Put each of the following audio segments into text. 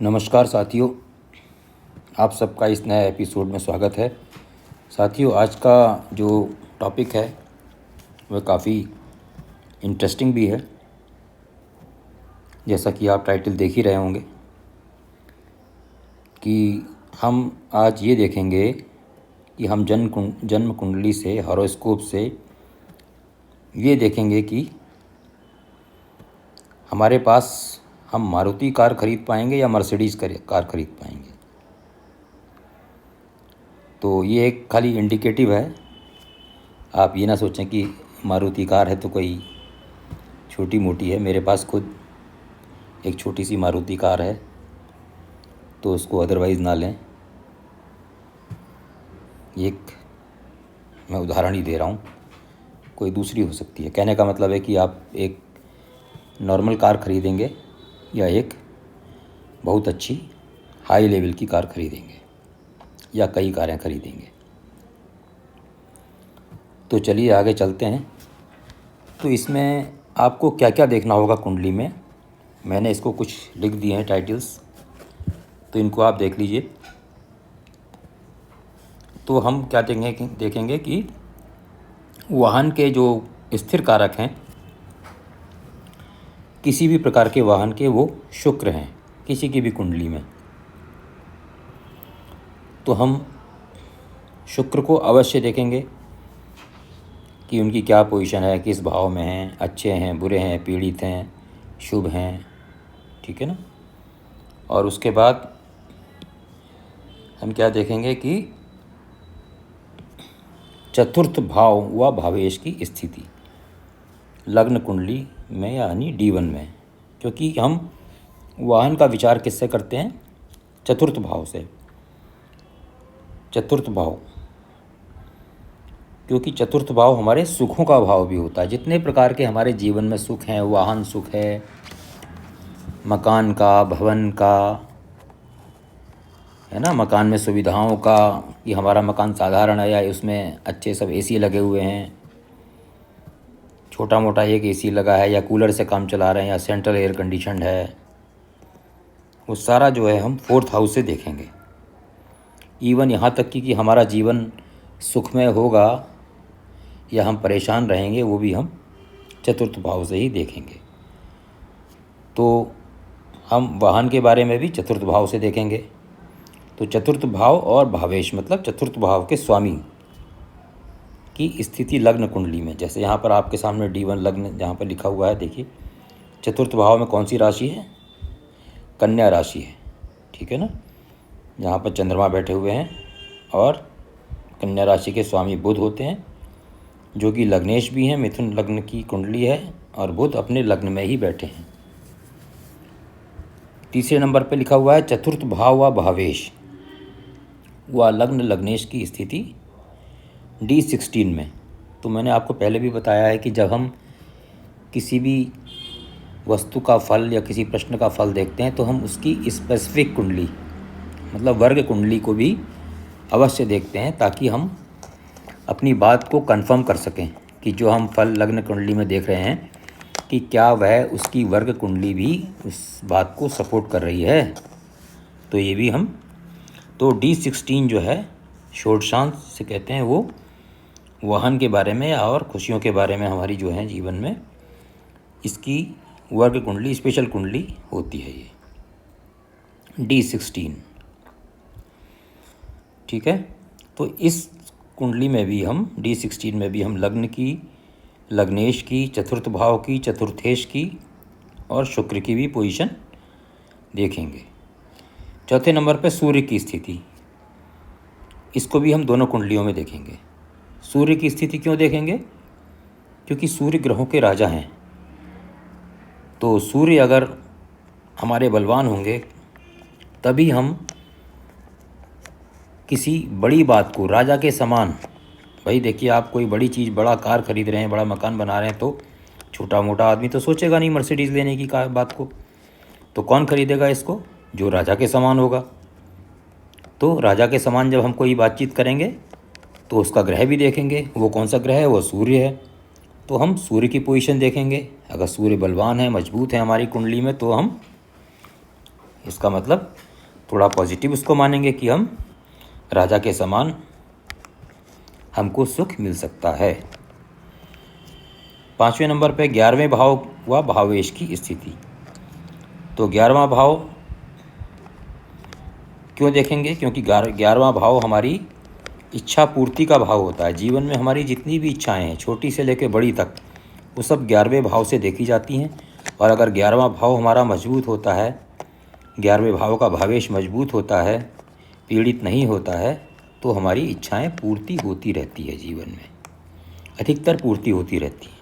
नमस्कार साथियों, आप सबका इस नए एपिसोड में स्वागत है। साथियों, आज का जो टॉपिक है वह काफ़ी इंटरेस्टिंग भी है। जैसा कि आप टाइटल देख ही रहे होंगे कि हम आज ये देखेंगे कि हम जन्म कुंडली से, हॉरोस्कोप से ये देखेंगे कि हमारे पास हम मारुति कार खरीद पाएंगे या मर्सिडीज़ कार खरीद पाएंगे। तो ये एक खाली इंडिकेटिव है। आप ये ना सोचें कि मारुति कार है तो कोई छोटी मोटी है। मेरे पास खुद एक छोटी सी मारुति कार है, तो उसको अदरवाइज़ ना लें। एक मैं उदाहरण ही दे रहा हूँ, कोई दूसरी हो सकती है। कहने का मतलब है कि आप एक नॉर्मल कार खरीदेंगे या एक बहुत अच्छी हाई लेवल की कार खरीदेंगे या कई कारें खरीदेंगे। तो चलिए आगे चलते हैं। तो इसमें आपको क्या क्या देखना होगा कुंडली में, मैंने इसको कुछ लिख दिए हैं टाइटल्स, तो इनको आप देख लीजिए। तो हम क्या देखेंगे कि वाहन के जो स्थिर कारक हैं, किसी भी प्रकार के वाहन के, वो शुक्र हैं किसी की भी कुंडली में। तो हम शुक्र को अवश्य देखेंगे कि उनकी क्या पोजीशन है, किस भाव में हैं, अच्छे हैं, बुरे हैं, पीड़ित हैं, शुभ हैं, ठीक है ना। और उसके बाद हम क्या देखेंगे कि चतुर्थ भाव व भावेश की स्थिति लग्न कुंडली में यानी D1 में, क्योंकि हम वाहन का विचार किससे करते हैं? चतुर्थ भाव से। चतुर्थ भाव, क्योंकि चतुर्थ भाव हमारे सुखों का भाव भी होता है। जितने प्रकार के हमारे जीवन में सुख हैं, वाहन सुख है, मकान का, भवन का, है ना, मकान में सुविधाओं का, कि हमारा मकान साधारण है या उसमें अच्छे सब एसी लगे हुए हैं, छोटा मोटा एक एसी लगा है या कूलर से काम चला रहे हैं या सेंट्रल एयर कंडीशनड है, वो सारा जो है हम फोर्थ हाउस से देखेंगे। इवन यहाँ तक कि हमारा जीवन सुखमय होगा या हम परेशान रहेंगे, वो भी हम चतुर्थ भाव से ही देखेंगे। तो हम वाहन के बारे में भी चतुर्थ भाव से देखेंगे। तो चतुर्थ भाव और भावेश मतलब चतुर्थ भाव के स्वामी की स्थिति लग्न कुंडली में। जैसे यहाँ पर आपके सामने D1 लग्न जहाँ पर लिखा हुआ है, देखिए चतुर्थ भाव में कौन सी राशि है? कन्या राशि है, ठीक है ना। जहाँ पर चंद्रमा बैठे हुए हैं और कन्या राशि के स्वामी बुध होते हैं, जो कि लग्नेश भी हैं। मिथुन लग्न की कुंडली है और बुध अपने लग्न में ही बैठे हैं। तीसरे नंबर पर लिखा हुआ है चतुर्थ भाव व भावेश व लग्न लग्नेश की स्थिति D16 में। तो मैंने आपको पहले भी बताया है कि जब हम किसी भी वस्तु का फल या किसी प्रश्न का फल देखते हैं तो हम उसकी स्पेसिफिक कुंडली मतलब वर्ग कुंडली को भी अवश्य देखते हैं, ताकि हम अपनी बात को कंफर्म कर सकें कि जो हम फल लग्न कुंडली में देख रहे हैं कि क्या वह उसकी वर्ग कुंडली भी उस बात को सपोर्ट कर रही है। तो ये भी हम तो D16 जो है षोडशांश से कहते हैं, वो वाहन के बारे में और खुशियों के बारे में हमारी जो है जीवन में इसकी वर्ग कुंडली, स्पेशल कुंडली होती है ये D16, ठीक है। तो इस कुंडली में भी हम D16 में भी हम लग्न की, लग्नेश की, चतुर्थ भाव की, चतुर्थेश की और शुक्र की भी पोजीशन देखेंगे। चौथे नंबर पर सूर्य की स्थिति, इसको भी हम दोनों कुंडलियों में देखेंगे। सूर्य की स्थिति क्यों देखेंगे? क्योंकि सूर्य ग्रहों के राजा हैं। तो सूर्य अगर हमारे बलवान होंगे तभी हम किसी बड़ी बात को राजा के समान, भाई देखिए आप कोई बड़ी चीज़, बड़ा कार खरीद रहे हैं, बड़ा मकान बना रहे हैं, तो छोटा मोटा आदमी तो सोचेगा नहीं मर्सिडीज़ लेने की बात को। तो कौन खरीदेगा इसको? जो राजा के समान होगा। तो राजा के समान जब हम कोई बातचीत करेंगे तो उसका ग्रह भी देखेंगे। वो कौन सा ग्रह है? वो सूर्य है। तो हम सूर्य की पोजीशन देखेंगे। अगर सूर्य बलवान है, मजबूत है हमारी कुंडली में, तो हम इसका मतलब थोड़ा पॉजिटिव उसको मानेंगे कि हम राजा के समान हमको सुख मिल सकता है। 5वें नंबर पे 11वें भाव हुआ भावेश की स्थिति। तो 11वां भाव क्यों देखेंगे? क्योंकि 11वां भाव हमारी इच्छा पूर्ति का भाव होता है। जीवन में हमारी जितनी भी इच्छाएं हैं, छोटी से लेकर बड़ी तक, वो सब 11वें भाव से देखी जाती हैं। और अगर 11वां भाव हमारा मजबूत होता है, 11वें भाव का भावेश मजबूत होता है, पीड़ित नहीं होता है, तो हमारी इच्छाएं पूर्ति होती रहती है। जीवन में अधिकतर पूर्ति होती रहती है।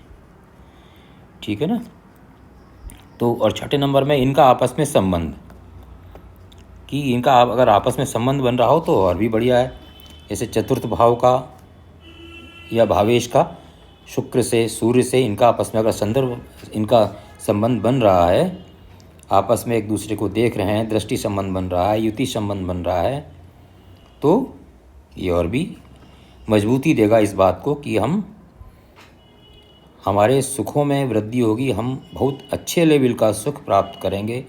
ठीक है ना? तो और 6ठे नंबर में इनका आपस में संबंध, कि इनका अगर आपस में संबंध बन रहा हो तो और भी बढ़िया है। जैसे चतुर्थ भाव का या भावेश का शुक्र से, सूर्य से इनका आपस में अगर इनका संबंध बन रहा है, आपस में एक दूसरे को देख रहे हैं, दृष्टि संबंध बन रहा है, युति संबंध बन रहा है, तो ये और भी मजबूती देगा इस बात को कि हमारे सुखों में वृद्धि होगी। हम बहुत अच्छे लेवल का सुख प्राप्त करेंगे,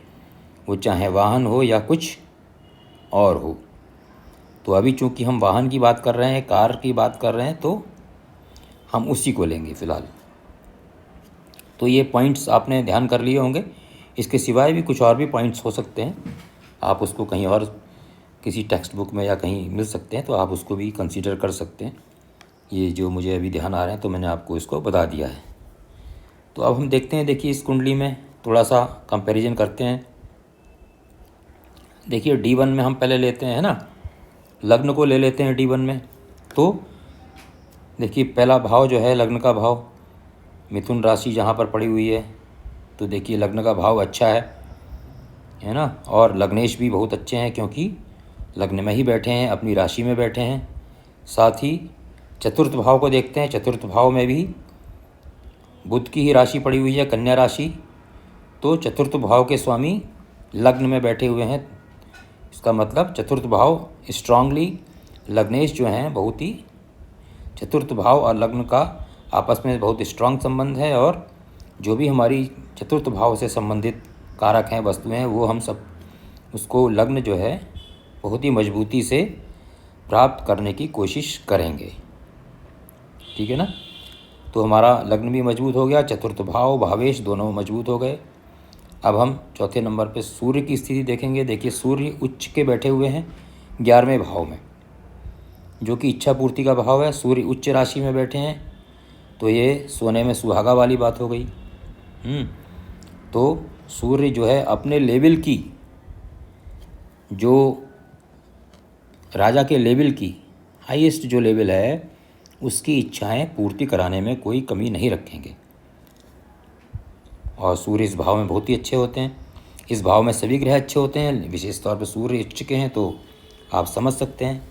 वो चाहे वाहन हो या कुछ और हो। तो अभी चूंकि हम वाहन की बात कर रहे हैं, कार की बात कर रहे हैं, तो हम उसी को लेंगे फ़िलहाल। तो ये पॉइंट्स आपने ध्यान कर लिए होंगे। इसके सिवाय भी कुछ और भी पॉइंट्स हो सकते हैं, आप उसको कहीं और किसी टेक्स्ट बुक में या कहीं मिल सकते हैं, तो आप उसको भी कंसीडर कर सकते हैं। ये जो मुझे अभी ध्यान आ रहे हैं तो मैंने आपको इसको बता दिया है। तो अब हम देखते हैं, देखिए इस कुंडली में थोड़ा सा कंपैरिजन करते हैं। देखिए D1 में हम पहले लेते हैं ना, लग्न को ले लेते हैं D1 में। तो देखिए पहला भाव जो है लग्न का भाव, मिथुन राशि जहाँ पर पड़ी हुई है, तो देखिए लग्न का भाव अच्छा है ना। और लग्नेश भी बहुत अच्छे हैं क्योंकि लग्न में ही बैठे हैं, अपनी राशि में बैठे हैं। साथ ही चतुर्थ भाव को देखते हैं, चतुर्थ भाव में भी बुध की ही राशि पड़ी हुई है, कन्या राशि। तो चतुर्थ भाव के स्वामी लग्न में बैठे हुए हैं। इसका मतलब चतुर्थ भाव स्ट्रांगली, लग्नेश जो हैं बहुत ही, चतुर्थ भाव और लग्न का आपस में बहुत स्ट्रांग संबंध है। और जो भी हमारी चतुर्थ भाव से संबंधित कारक हैं, वस्तुएं हैं, वो हम सब उसको लग्न जो है बहुत ही मजबूती से प्राप्त करने की कोशिश करेंगे। ठीक है ना? तो हमारा लग्न भी मजबूत हो गया, चतुर्थ भाव भावेश दोनों मजबूत हो गए। अब हम चौथे नंबर पे सूर्य की स्थिति देखेंगे। देखिए सूर्य उच्च के बैठे हुए हैं 11वें भाव में, जो कि इच्छा पूर्ति का भाव है। सूर्य उच्च राशि में बैठे हैं, तो ये सोने में सुहागा वाली बात हो गई। तो सूर्य जो है अपने लेवल की, जो राजा के लेवल की हाईएस्ट जो लेवल है, उसकी इच्छाएं पूर्ति कराने में कोई कमी नहीं रखेंगे। और सूर्य इस भाव में बहुत ही अच्छे होते हैं। इस भाव में सभी ग्रह अच्छे होते हैं, विशेष तौर पर सूर्य उच्च के हैं, तो आप समझ सकते हैं।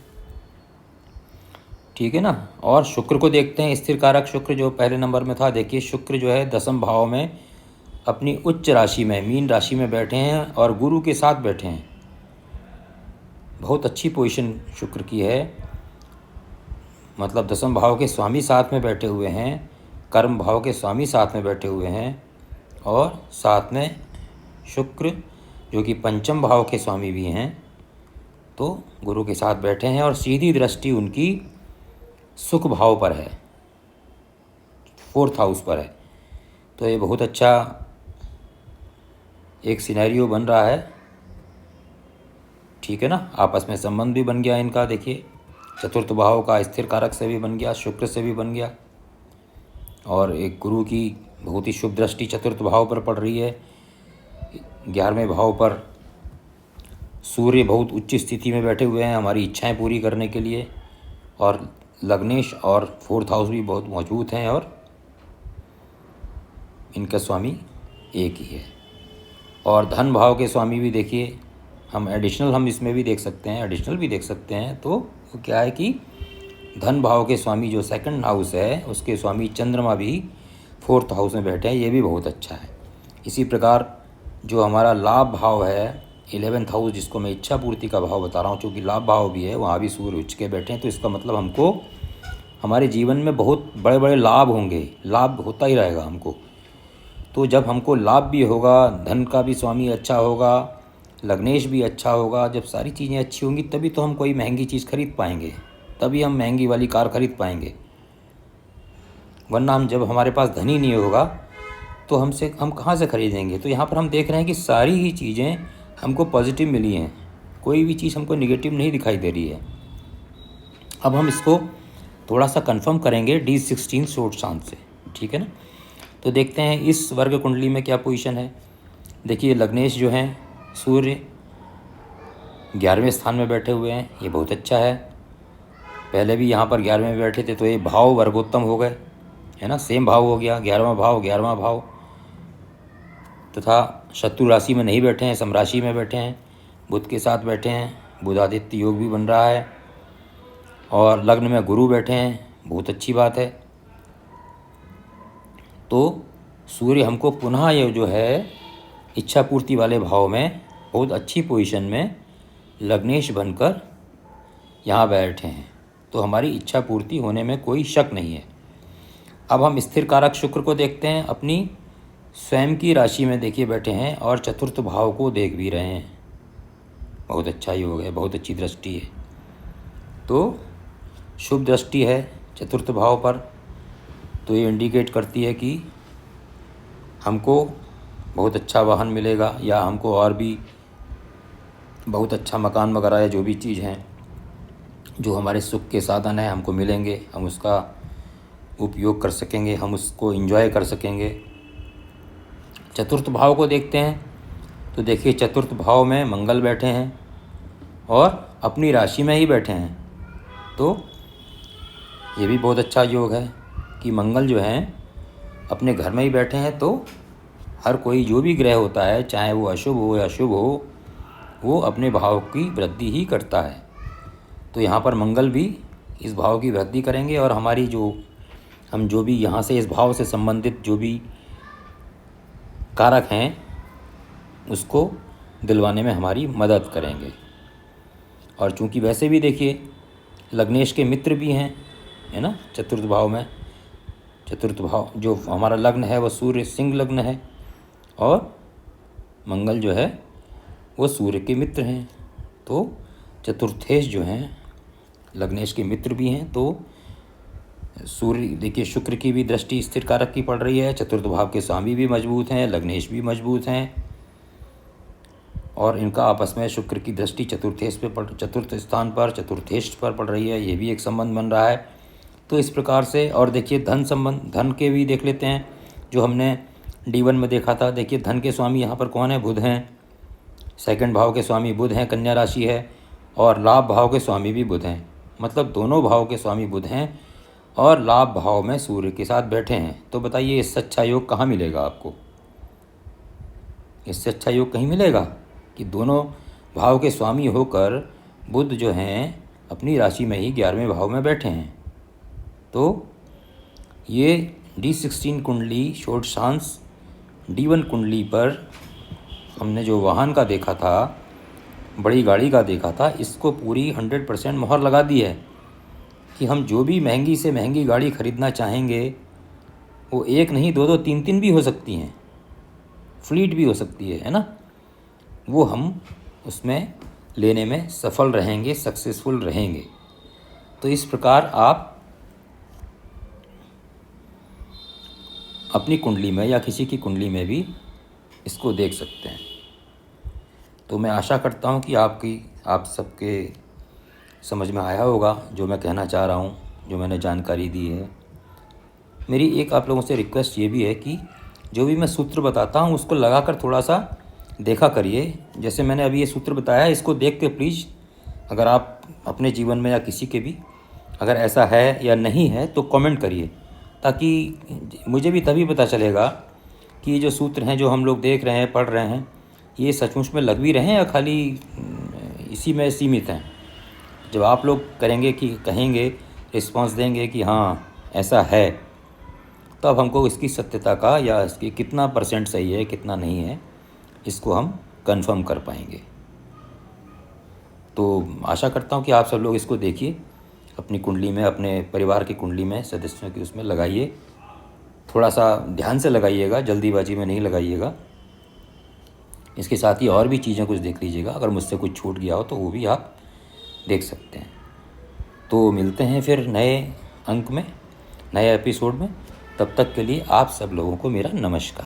ठीक है ना? और शुक्र को देखते हैं, स्थिर कारक शुक्र जो पहले नंबर में था। देखिए शुक्र जो है 10वें भाव में अपनी उच्च राशि में, मीन राशि में बैठे हैं और गुरु के साथ बैठे हैं। बहुत अच्छी पोजीशन शुक्र की है, मतलब 10वें भाव के स्वामी साथ में बैठे हुए हैं, कर्म भाव के स्वामी साथ में बैठे हुए हैं, और साथ में शुक्र जो कि पंचम भाव के स्वामी भी हैं, तो गुरु के साथ बैठे हैं। और सीधी दृष्टि उनकी सुख भाव पर है, 4th हाउस पर है। तो ये बहुत अच्छा एक सिनेरियो बन रहा है। ठीक है ना? आपस में संबंध भी बन गया इनका। देखिए चतुर्थ भाव का स्थिर कारक से भी बन गया, शुक्र से भी बन गया, और एक गुरु की बहुत ही शुभ दृष्टि चतुर्थ भाव पर पड़ रही है। 11वें भाव पर सूर्य बहुत उच्च स्थिति में बैठे हुए हैं हमारी इच्छाएं पूरी करने के लिए, और लग्नेश और 4th हाउस भी बहुत मजबूत हैं, और इनका स्वामी एक ही है। और धन भाव के स्वामी भी देखिए, हम एडिशनल हम इसमें भी देख सकते हैं, एडिशनल भी देख सकते हैं। तो वो क्या है कि धन भाव के स्वामी जो 2nd हाउस है, उसके स्वामी चंद्रमा भी 4th हाउस में बैठे हैं, ये भी बहुत अच्छा है। इसी प्रकार जो हमारा लाभ भाव है 11th हाउस, जिसको मैं इच्छा पूर्ति का भाव बता रहा हूँ, चूँकि लाभ भाव भी है, वहाँ भी सूर्य उच्च के बैठे हैं। तो इसका मतलब हमको हमारे जीवन में बहुत बड़े बड़े लाभ होंगे, लाभ होता ही रहेगा हमको। तो जब हमको लाभ भी होगा, धन का भी स्वामी अच्छा होगा, लग्नेश भी अच्छा होगा। जब सारी चीज़ें अच्छी होंगी तभी तो हम कोई महंगी चीज़ खरीद पाएंगे, तभी हम महंगी वाली कार खरीद पाएंगे। वरना हम जब हमारे पास धन ही नहीं होगा तो हम कहाँ से खरीदेंगे। तो यहाँ पर हम देख रहे हैं कि सारी ही चीज़ें हमको पॉजिटिव मिली हैं, कोई भी चीज़ हमको नेगेटिव नहीं दिखाई दे रही है। अब हम इसको थोड़ा सा कंफर्म करेंगे D16 शोट शांत से, ठीक है ना। तो देखते हैं इस वर्ग कुंडली में क्या पोजीशन है। देखिए लग्नेश जो हैं सूर्य 11वें स्थान में बैठे हुए हैं, ये बहुत अच्छा है। पहले भी यहाँ पर 11वें में बैठे थे तो ये भाव वर्गोत्तम हो गए, है ना, सेम भाव हो गया, 11वां भाव। तथा शत्रु राशि में नहीं बैठे हैं, समराशि में बैठे हैं, बुध के साथ बैठे हैं, बुधादित्य योग भी बन रहा है। और लग्न में गुरु बैठे हैं, बहुत अच्छी बात है। तो सूर्य हमको पुनः ये जो है इच्छा पूर्ति वाले भाव में बहुत अच्छी पोजीशन में लग्नेश बनकर यहाँ बैठे हैं, तो हमारी इच्छा पूर्ति होने में कोई शक नहीं है। अब हम स्थिर कारक शुक्र को देखते हैं, अपनी स्वयं की राशि में देखिए बैठे हैं और चतुर्थ भाव को देख भी रहे हैं। बहुत अच्छा योग है, बहुत अच्छी दृष्टि है, तो शुभ दृष्टि है चतुर्थ भाव पर। तो ये इंडिकेट करती है कि हमको बहुत अच्छा वाहन मिलेगा, या हमको और भी बहुत अच्छा मकान वगैरह या जो भी चीज़ हैं जो हमारे सुख के साधन हैं हमको मिलेंगे, हम उसका उपयोग कर सकेंगे, हम उसको एंजॉय कर सकेंगे। चतुर्थ भाव को देखते हैं तो देखिए चतुर्थ भाव में मंगल बैठे हैं और अपनी राशि में ही बैठे हैं, तो ये भी बहुत अच्छा योग है कि मंगल जो हैं अपने घर में ही बैठे हैं। तो हर कोई जो भी ग्रह होता है, चाहे वो अशुभ हो या शुभ हो, वो अपने भाव की वृद्धि ही करता है। तो यहाँ पर मंगल भी इस भाव की वृद्धि करेंगे और हमारी हम जो भी यहाँ से इस भाव से संबंधित जो भी कारक हैं उसको दिलवाने में हमारी मदद करेंगे। और चूंकि वैसे भी देखिए लग्नेश के मित्र भी हैं, है ना, चतुर्थ भाव में। चतुर्थ भाव जो हमारा लग्न है वो सूर्य सिंह लग्न है और मंगल जो है वो सूर्य के मित्र हैं। तो चतुर्थेश जो हैं लग्नेश के मित्र भी हैं। तो सूर्य देखिए शुक्र की भी दृष्टि स्थिर कारक की पड़ रही है, चतुर्थ भाव के स्वामी भी मजबूत हैं, लग्नेश भी मजबूत हैं और इनका आपस में शुक्र की दृष्टि चतुर्थ स्थान पर चतुर्थेश पर पड़ रही है, ये भी एक संबंध बन रहा है। तो इस प्रकार से, और देखिए धन संबंध, धन के भी देख लेते हैं जो हमने D1 में देखा था। देखिए धन के स्वामी यहाँ पर कौन है, बुध हैं। सेकंड भाव के स्वामी बुध हैं, कन्या राशि है, और लाभ भाव के स्वामी भी बुध हैं। मतलब दोनों भाव के स्वामी बुध हैं और लाभ भाव में सूर्य के साथ बैठे हैं। तो बताइए इससे अच्छा योग कहाँ मिलेगा आपको? इससे अच्छा योग कहीं मिलेगा कि दोनों भाव के स्वामी होकर बुध जो हैं अपनी राशि में ही 11वें भाव में बैठे हैं। तो ये D16 कुंडली शोट शांस D1 कुंडली पर हमने जो वाहन का देखा था, बड़ी गाड़ी का देखा था, इसको पूरी 100% मोहर लगा दी है कि हम जो भी महंगी से महंगी गाड़ी ख़रीदना चाहेंगे वो एक नहीं, दो दो तीन तीन भी हो सकती हैं, फ्लीट भी हो सकती है ना, वो हम उसमें लेने में सफल रहेंगे, सक्सेसफुल रहेंगे। तो इस प्रकार आप अपनी कुंडली में या किसी की कुंडली में भी इसको देख सकते हैं। तो मैं आशा करता हूँ कि आप सबके समझ में आया होगा जो मैं कहना चाह रहा हूँ, जो मैंने जानकारी दी है। मेरी एक आप लोगों से रिक्वेस्ट ये भी है कि जो भी मैं सूत्र बताता हूँ उसको लगाकर थोड़ा सा देखा करिए। जैसे मैंने अभी ये सूत्र बताया है, इसको देख के प्लीज़ अगर आप अपने जीवन में या किसी के भी अगर ऐसा है या नहीं है तो कमेंट करिए, ताकि मुझे भी तभी पता चलेगा कि ये जो सूत्र हैं जो हम लोग देख रहे हैं, पढ़ रहे हैं, ये सचमुच में लग भी रहे हैं या खाली इसी में सीमित हैं। जब आप लोग करेंगे कि कहेंगे, रिस्पांस देंगे कि हाँ ऐसा है, तब हमको इसकी सत्यता का या इसकी कितना % सही है कितना नहीं है इसको हम कंफर्म कर पाएंगे। तो आशा करता हूँ कि आप सब लोग इसको देखिए, अपनी कुंडली में, अपने परिवार की कुंडली में, सदस्यों की उसमें लगाइए, थोड़ा सा ध्यान से लगाइएगा, जल्दीबाजी में नहीं लगाइएगा। इसके साथ ही और भी चीज़ें कुछ देख लीजिएगा, अगर मुझसे कुछ छूट गया हो तो वो भी आप देख सकते हैं। तो मिलते हैं फिर नए अंक में, नए एपिसोड में। तब तक के लिए आप सब लोगों को मेरा नमस्कार।